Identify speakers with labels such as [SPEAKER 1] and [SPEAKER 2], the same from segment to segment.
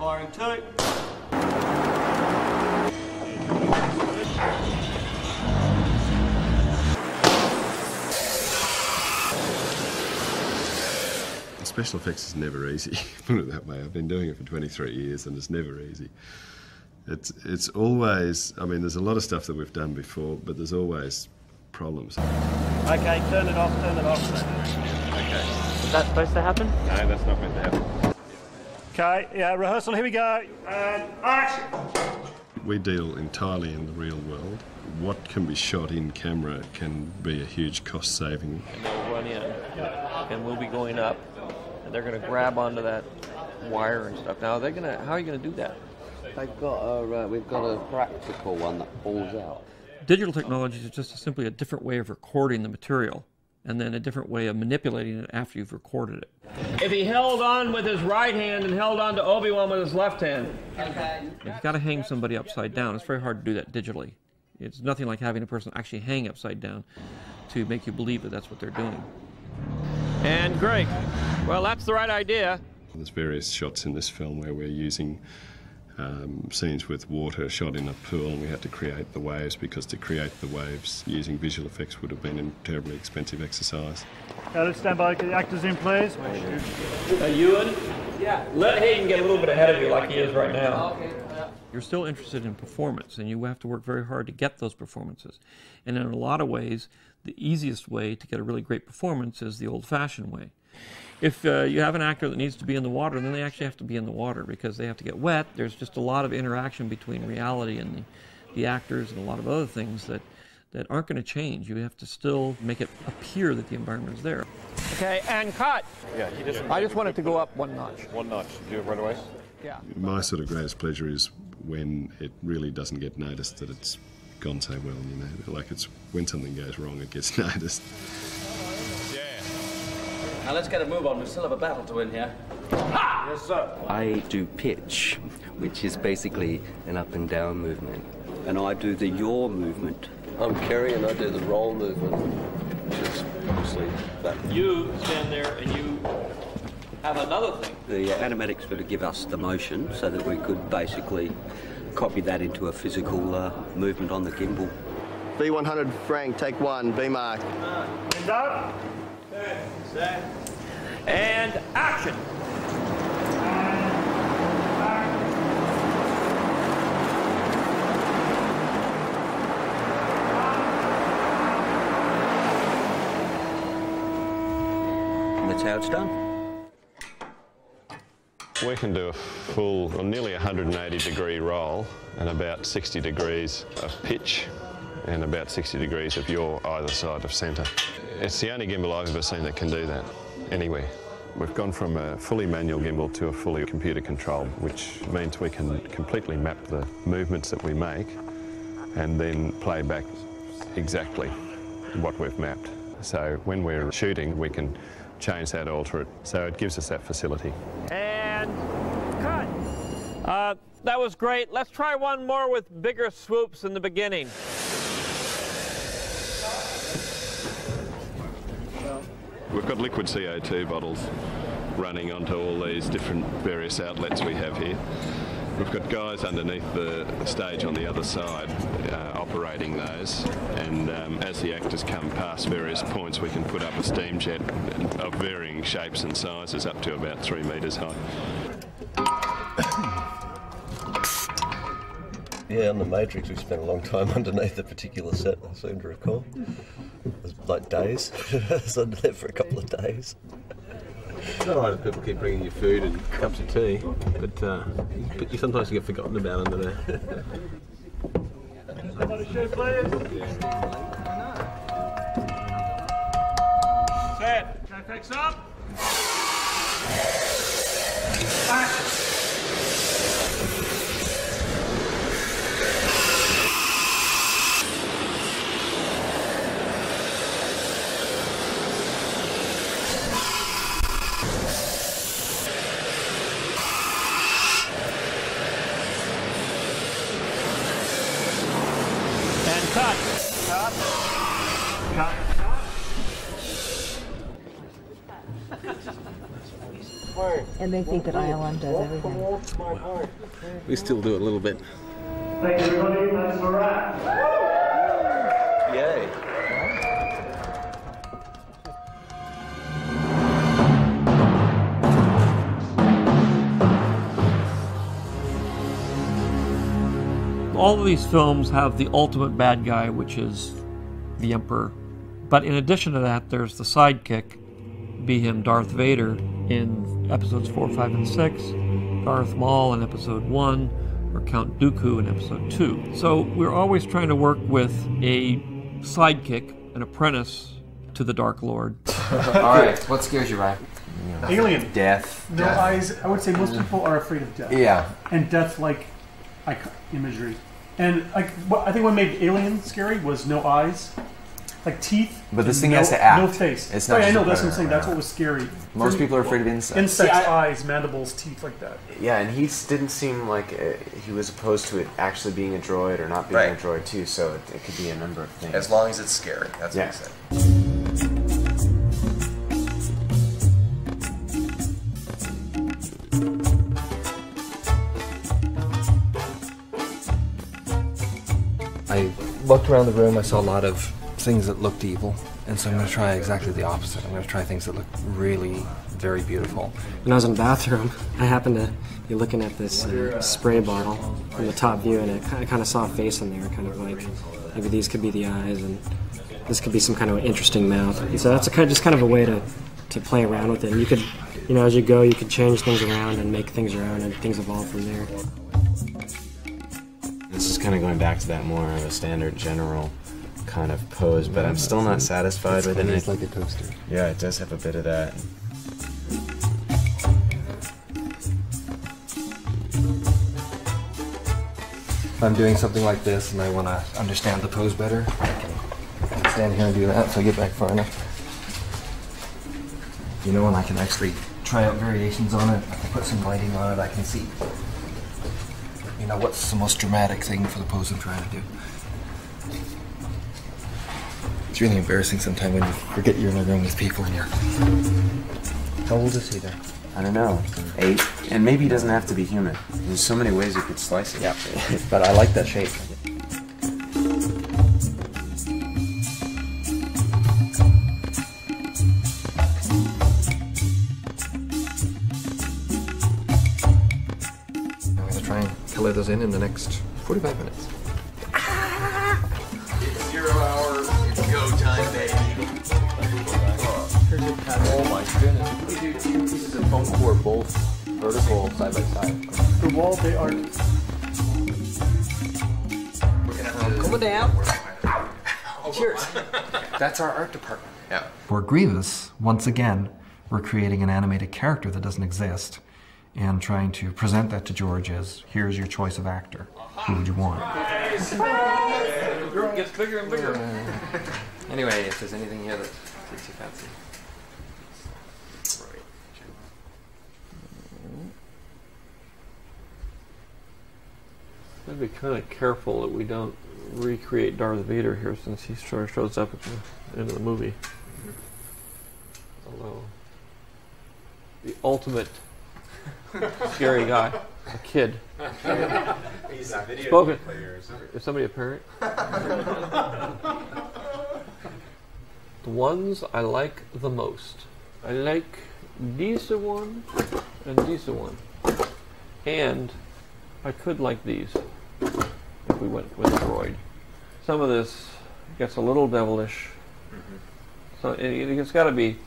[SPEAKER 1] Firing 2.
[SPEAKER 2] Special effects is never easy, put it that way. I've been doing it for 23 years and it's never easy. It's always, I mean, there's a lot of stuff that we've done before, but there's always problems.
[SPEAKER 1] Okay, turn it off, turn it off.
[SPEAKER 3] Okay.
[SPEAKER 4] Is that supposed to happen?
[SPEAKER 3] No, that's not meant to happen.
[SPEAKER 1] Okay, yeah, rehearsal, here we go. And action!
[SPEAKER 2] We deal entirely in the real world. What can be shot in camera can be a huge cost saving.
[SPEAKER 5] And they'll run in, and we'll be going up, and they're going to grab onto that wire and stuff. Now, how are you going to do that?
[SPEAKER 6] We've got a practical one that pulls out.
[SPEAKER 5] Digital technology is just simply a different way of recording the material, and then a different way of manipulating it after you've recorded it. If he held on with his right hand and held on to Obi-Wan with his left hand. Okay. You've got to hang somebody upside down. It's very hard to do that digitally. It's nothing like having a person actually hang upside down to make you believe that that's what they're doing. And great. Well, that's the right idea.
[SPEAKER 2] There's various shots in this film where we're using scenes with water shot in a pool, and we had to create the waves because to create the waves using visual effects would have been a terribly expensive exercise.
[SPEAKER 1] Let's stand by, get the actors in, please.
[SPEAKER 5] Ewan? Yeah. Let Hayden get a little bit ahead of you like he is right now. Okay. You're still interested in performance, and you have to work very hard to get those performances. And in a lot of ways, the easiest way to get a really great performance is the old-fashioned way. If you have an actor that needs to be in the water, then they actually have to be in the water because they have to get wet. There's just a lot of interaction between reality and the actors and a lot of other things that aren't going to change. You have to still make it appear that the environment is there. Okay, and cut.
[SPEAKER 3] Yeah,
[SPEAKER 5] I just want it to go up one notch.
[SPEAKER 3] One notch. Do it right away?
[SPEAKER 5] Yeah.
[SPEAKER 2] My sort of greatest pleasure is when it really doesn't get noticed that it's gone so well, you know. Like it's when something goes wrong, it gets noticed.
[SPEAKER 3] Yeah.
[SPEAKER 6] Now let's get a move on. We still have a battle to win here. Ha! Yes, sir. I do pitch, which is basically an up and down movement. And I do the yaw movement.
[SPEAKER 7] I'm Kerry and I do the roll movement, which is obviously that.
[SPEAKER 5] You stand there and you have another thing.
[SPEAKER 6] The animatics were to give us the motion so that we could basically copy that into a physical movement on the gimbal.
[SPEAKER 7] B100 Frank, take 1, B mark.
[SPEAKER 1] Hands up.
[SPEAKER 5] Set. And action.
[SPEAKER 6] And that's how it's done.
[SPEAKER 3] We can do a full, or nearly 180-degree roll and about 60 degrees of pitch and about 60 degrees of yaw either side of centre. It's the only gimbal I've ever seen that can do that anywhere. We've gone from a fully manual gimbal to a fully computer controlled, which means we can completely map the movements that we make and then play back exactly what we've mapped. So when we're shooting, we can change that, alter it, so it gives us that facility.
[SPEAKER 5] And cut. That was great. Let's try one more with bigger swoops in the beginning.
[SPEAKER 3] We've got liquid CO2 bottles running onto all these different various outlets we have here. We've got guys underneath the stage on the other side operating those, and as the actors come past various points we can put up a steam jet of varying shapes and sizes up to about 3 metres high.
[SPEAKER 7] Yeah, on the Matrix we spent a long time underneath a particular set, I seem to recall. It was like days. I was under there for a couple of days.
[SPEAKER 8] It's all right if people keep bringing you food and cups of tea, but you sometimes get forgotten about under there.
[SPEAKER 1] Somebody shoot, please. Set. Traffic's up. Action. Cut. Cut. Cut.
[SPEAKER 4] And they think that ILM does everything.
[SPEAKER 8] Well, we still do it a little bit.
[SPEAKER 1] Thank you, everybody. That's a wrap.
[SPEAKER 6] Yay.
[SPEAKER 5] All of these films have the ultimate bad guy, which is the Emperor. But in addition to that, there's the sidekick, be him Darth Vader in episodes 4, 5, and 6, Darth Maul in episode 1, or Count Dooku in episode 2. So we're always trying to work with a sidekick, an apprentice to the Dark Lord.
[SPEAKER 9] Alright, what scares you, Ryan?
[SPEAKER 1] Alien.
[SPEAKER 9] Death.
[SPEAKER 1] No eyes. I would say most people are afraid of death.
[SPEAKER 9] Yeah.
[SPEAKER 1] And death like imagery. And I think what made Alien scary was no eyes, like teeth.
[SPEAKER 9] But this thing has to act.
[SPEAKER 1] No face.
[SPEAKER 9] It's not
[SPEAKER 1] I
[SPEAKER 9] just
[SPEAKER 1] know,
[SPEAKER 9] a
[SPEAKER 1] that's what I'm saying.
[SPEAKER 9] predator,
[SPEAKER 1] That's what was scary.
[SPEAKER 9] Most people are afraid of insects.
[SPEAKER 1] Insects, eyes, mandibles, teeth, like that.
[SPEAKER 10] Yeah, and he didn't seem like he was opposed to it actually being a droid or not being a droid too, so it could be a number of things.
[SPEAKER 9] As long as it's scary, that's what he said. I looked around the room, I saw a lot of things that looked evil, and so I'm going to try exactly the opposite. I'm going to try things that look really very beautiful.
[SPEAKER 11] When I was in the bathroom, I happened to be looking at this spray bottle from the top view, and I kind of saw a face in there, kind of like maybe these could be the eyes, and this could be some kind of interesting mouth. And so that's just kind of a way to play around with it. And you could, you know, as you go, you could change things around and make things your own, and things evolve from there.
[SPEAKER 10] This is kind of going back to that more of a standard general kind of pose, but I'm still not satisfied with it.
[SPEAKER 9] It's like a toaster.
[SPEAKER 10] Yeah, it does have a bit of that.
[SPEAKER 9] If I'm doing something like this and I want to understand the pose better, I can stand here and do that so I get back far enough. You know, and I can actually try out variations on it. I can put some lighting on it. I can see, you know, what's the most dramatic thing for the pose I'm trying to do. It's really embarrassing sometimes when you forget you're in a room with people and you're... How old is he there?
[SPEAKER 10] I don't know, 8. And maybe he doesn't have to be human. There's so many ways you could slice it.
[SPEAKER 9] Yeah, but I like that shape. I'm going to try and color those in the next 45 minutes. It's 0 hour, it's go time, baby. Oh my goodness. Two pieces of foam core, both vertical side by side.
[SPEAKER 1] The wall, they are...
[SPEAKER 11] Cool it down. Cheers.
[SPEAKER 9] That's our art department. Yeah. For Grievous, once again, we're creating an animated character that doesn't exist and trying to present that to George as, here's your choice of actor. Who would you want?
[SPEAKER 5] The room gets bigger and bigger.
[SPEAKER 9] Anyway, if there's anything here that takes you fancy.
[SPEAKER 5] I'd be kind of careful that we don't recreate Darth Vader here, since he sort of shows up at the end of the movie. Although, the ultimate scary guy, a kid.
[SPEAKER 12] He's a video
[SPEAKER 5] Spoken.
[SPEAKER 12] player.
[SPEAKER 5] Is somebody a parent? The ones I like the most. I like this one and this one. And I could like these if we went with a droid. Some of this gets a little devilish. So it's got to be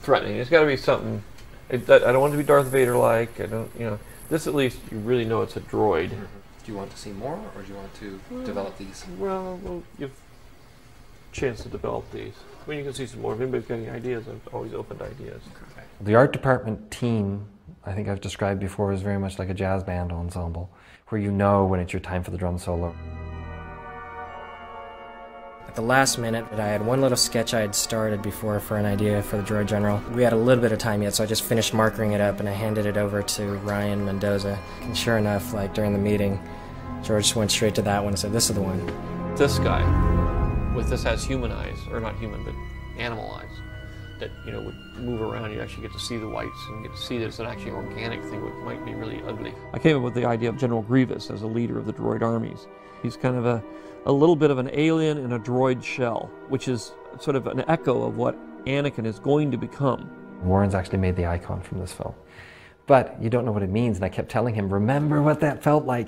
[SPEAKER 5] threatening. It's got to be something. I don't want it to be Darth Vader-like. I don't, you know. This at least you really know it's a droid.
[SPEAKER 9] Do you want to see more, or do you want to develop these?
[SPEAKER 5] Well, we'll give a chance to develop these. I mean, you can see some more. If anybody's got any ideas, I'm always open to ideas.
[SPEAKER 9] Okay. The art department team, I think I've described before, is very much like a jazz band ensemble, where you know when it's your time for the drum solo.
[SPEAKER 11] At the last minute, I had one little sketch I had started before for an idea for the Droid General. We had a little bit of time yet, so I just finished marking it up and I handed it over to Ryan Mendoza. And sure enough, like during the meeting, George went straight to that one and said, "This is the one."
[SPEAKER 5] This guy, with this has human eyes, or not human, but animal eyes. that would move around. You actually get to see the whites and get to see that it's an actually organic thing, which might be really ugly. I came up with the idea of General Grievous as a leader of the droid armies. He's kind of a little bit of an alien in a droid shell, which is sort of an echo of what Anakin is going to become.
[SPEAKER 9] Warren's actually made the icon from this film. But you don't know what it means, and I kept telling him, remember what that felt like.